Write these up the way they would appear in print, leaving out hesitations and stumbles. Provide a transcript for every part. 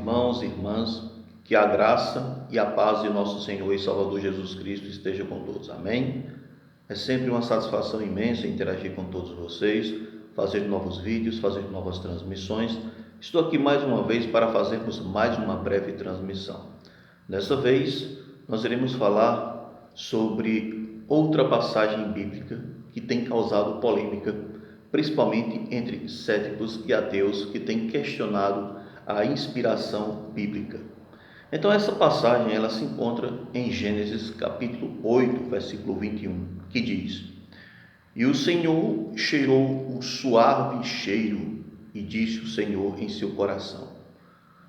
irmãos e irmãs, que a graça e a paz de nosso Senhor e Salvador Jesus Cristo esteja com todos. Amém? É sempre uma satisfação imensa interagir com todos vocês, fazer novos vídeos, fazer novas transmissões. Estou aqui mais uma vez para fazermos mais uma breve transmissão. Dessa vez, nós iremos falar sobre outra passagem bíblica que tem causado polêmica, principalmente entre céticos e ateus que têm questionado a inspiração bíblica. Então essa passagem ela se encontra em Gênesis capítulo 8, versículo 21, que diz: E o Senhor cheirou o suave cheiro, e disse o Senhor em seu coração: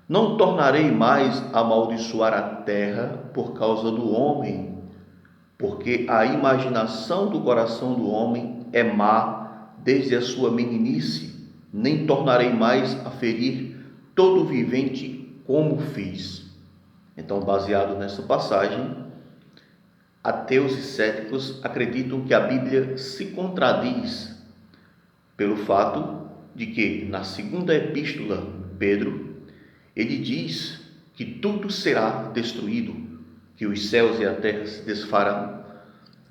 Não tornarei mais a amaldiçoar a terra por causa do homem, porque a imaginação do coração do homem é má desde a sua meninice, nem tornarei mais a ferir todo vivente como fiz. Então, baseado nessa passagem, ateus e céticos acreditam que a Bíblia se contradiz pelo fato de que na segunda epístola de Pedro, ele diz que tudo será destruído, que os céus e a terra se desfarão.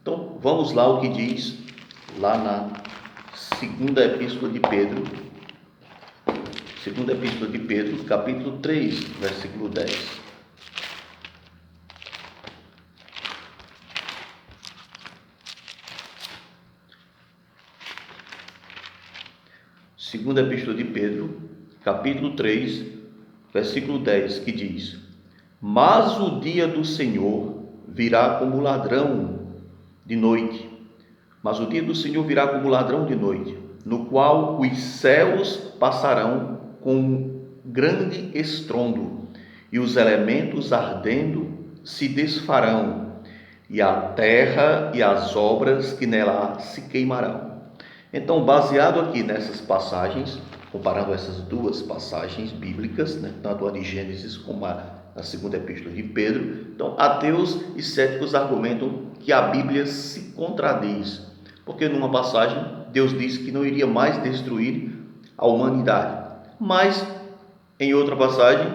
Então, vamos lá o que diz lá na segunda epístola de Pedro, capítulo 3, versículo 10. Segunda epístola de Pedro, capítulo 3, versículo 10, que diz: Mas o dia do Senhor virá como ladrão de noite. Mas o dia do Senhor virá como ladrão de noite, no qual os céus passarão com grande estrondo, e os elementos ardendo se desfarão, e a terra e as obras que nela se queimarão. Então, baseado aqui nessas passagens, comparando essas duas passagens bíblicas, tanto a de Gênesis como a segunda epístola de Pedro, então ateus e céticos argumentam que a Bíblia se contradiz, porque numa passagem Deus disse que não iria mais destruir a humanidade, mas em outra passagem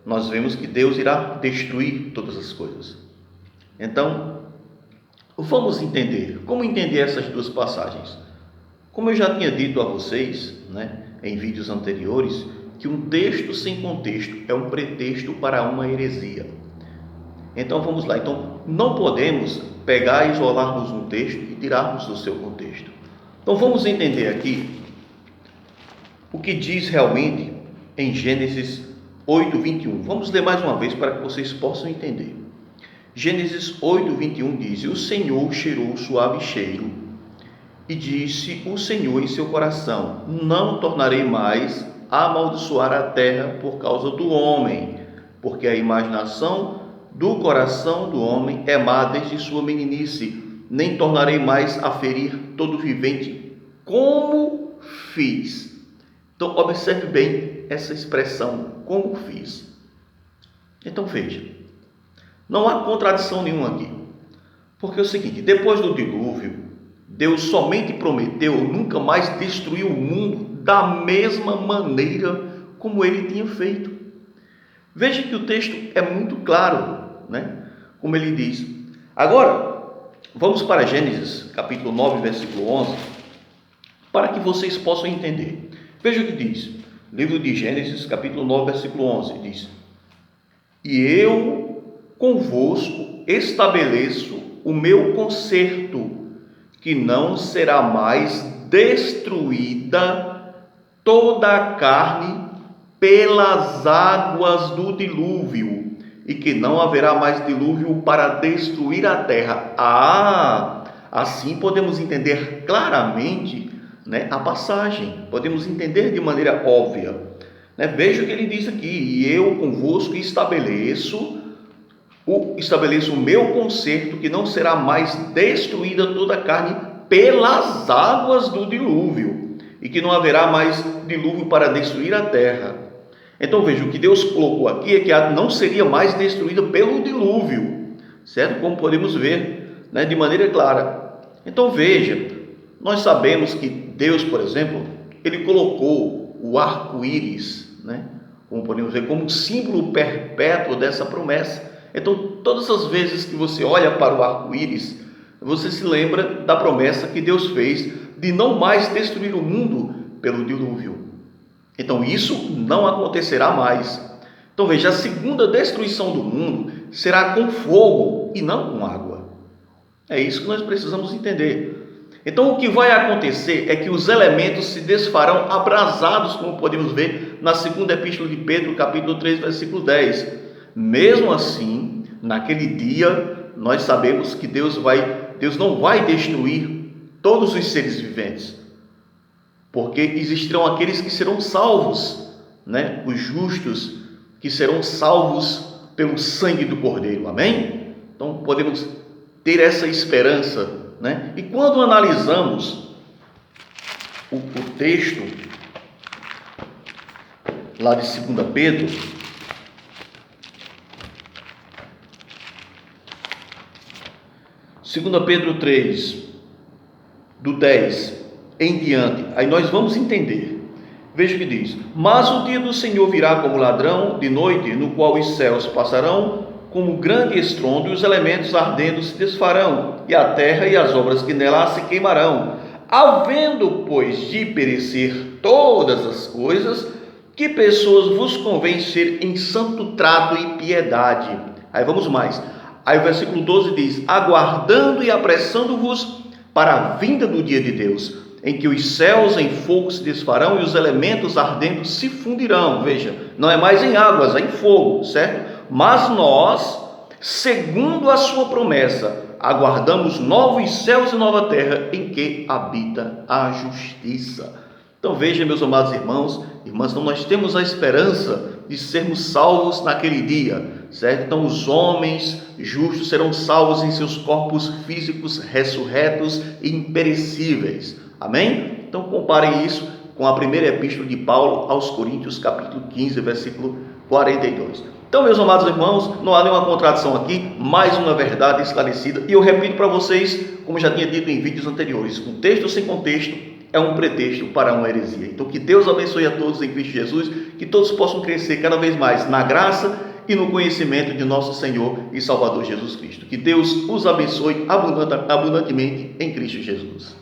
nós vemos que Deus irá destruir todas as coisas. Então, vamos entender. Como entender essas duas passagens? Como eu já tinha dito a vocês, em vídeos anteriores, que um texto sem contexto é um pretexto para uma heresia. Então vamos lá. Então não podemos pegar e isolarmos um texto e tirarmos do seu contexto. Então vamos entender aqui o que diz realmente em Gênesis 8, 21. Vamos ler mais uma vez para que vocês possam entender. Gênesis 8, 21 diz: E o Senhor cheirou o suave cheiro, e disse o Senhor em seu coração: Não tornarei mais a amaldiçoar a terra por causa do homem, porque a imaginação do coração do homem é má desde sua meninice, nem tornarei mais a ferir todo vivente como fiz. Então observe bem essa expressão, como fiz. Então veja, não há contradição nenhuma aqui, porque é o seguinte: depois do dilúvio, Deus somente prometeu nunca mais destruir o mundo da mesma maneira como ele tinha feito. Veja que o texto é muito claro, como ele diz. Agora, vamos para Gênesis, capítulo 9, versículo 11, para que vocês possam entender. Veja o que diz. Livro de Gênesis, capítulo 9, versículo 11, diz: E eu convosco estabeleço o meu concerto, que não será mais destruída toda a carne pelas águas do dilúvio, e que não haverá mais dilúvio para destruir a terra. Assim podemos entender claramente a passagem, podemos entender de maneira óbvia. Veja o que ele diz aqui: E eu convosco estabeleço o meu concerto, que não será mais destruída toda a carne pelas águas do dilúvio, e que não haverá mais dilúvio para destruir a terra. Então veja, o que Deus colocou aqui é que não seria mais destruída pelo dilúvio, certo? Como podemos ver, de maneira clara. Então veja, nós sabemos que Deus, por exemplo, ele colocou o arco-íris, como podemos ver, como um símbolo perpétuo dessa promessa. Então, todas as vezes que você olha para o arco-íris, você se lembra da promessa que Deus fez de não mais destruir o mundo pelo dilúvio. Então, isso não acontecerá mais. Então, veja, a segunda destruição do mundo será com fogo e não com água. É isso que nós precisamos entender. Então, o que vai acontecer é que os elementos se desfarão abrasados, como podemos ver na segunda epístola de Pedro, capítulo 3, versículo 10. Mesmo assim, naquele dia, nós sabemos que Deus não vai destruir todos os seres viventes, porque existirão aqueles que serão salvos, né? Os justos que serão salvos pelo sangue do Cordeiro, amém? Então podemos ter essa esperança, né? E quando analisamos o texto lá de 2 Pedro, Segunda Pedro 3, do 10 em diante, aí nós vamos entender. Veja o que diz: mas o dia do Senhor virá como ladrão de noite, no qual os céus passarão como grande estrondo, e os elementos ardendo se desfarão, e a terra e as obras que nela há se queimarão. Havendo, pois, de perecer todas as coisas, que pessoas vos convém ser em santo trato e piedade. Aí vamos mais. Aí o versículo 12 diz: aguardando e apressando-vos para a vinda do dia de Deus, em que os céus em fogo se desfarão e os elementos ardendo se fundirão. Veja, não é mais em águas, é em fogo, certo? Mas nós, segundo a sua promessa, aguardamos novos céus e nova terra, em que habita a justiça. Então veja, meus amados irmãos, irmãs, então nós temos a esperança de sermos salvos naquele dia, certo? Então os homens justos serão salvos em seus corpos físicos ressurretos e imperecíveis, amém? Então comparem isso com a primeira epístola de Paulo aos Coríntios, capítulo 15, versículo 42. Então, meus amados irmãos, não há nenhuma contradição aqui, mais uma verdade esclarecida, e eu repito para vocês, como já tinha dito em vídeos anteriores, um texto sem contexto é um pretexto para uma heresia. Então, que Deus abençoe a todos em Cristo Jesus, que todos possam crescer cada vez mais na graça e no conhecimento de nosso Senhor e Salvador Jesus Cristo. Que Deus os abençoe abundantemente em Cristo Jesus.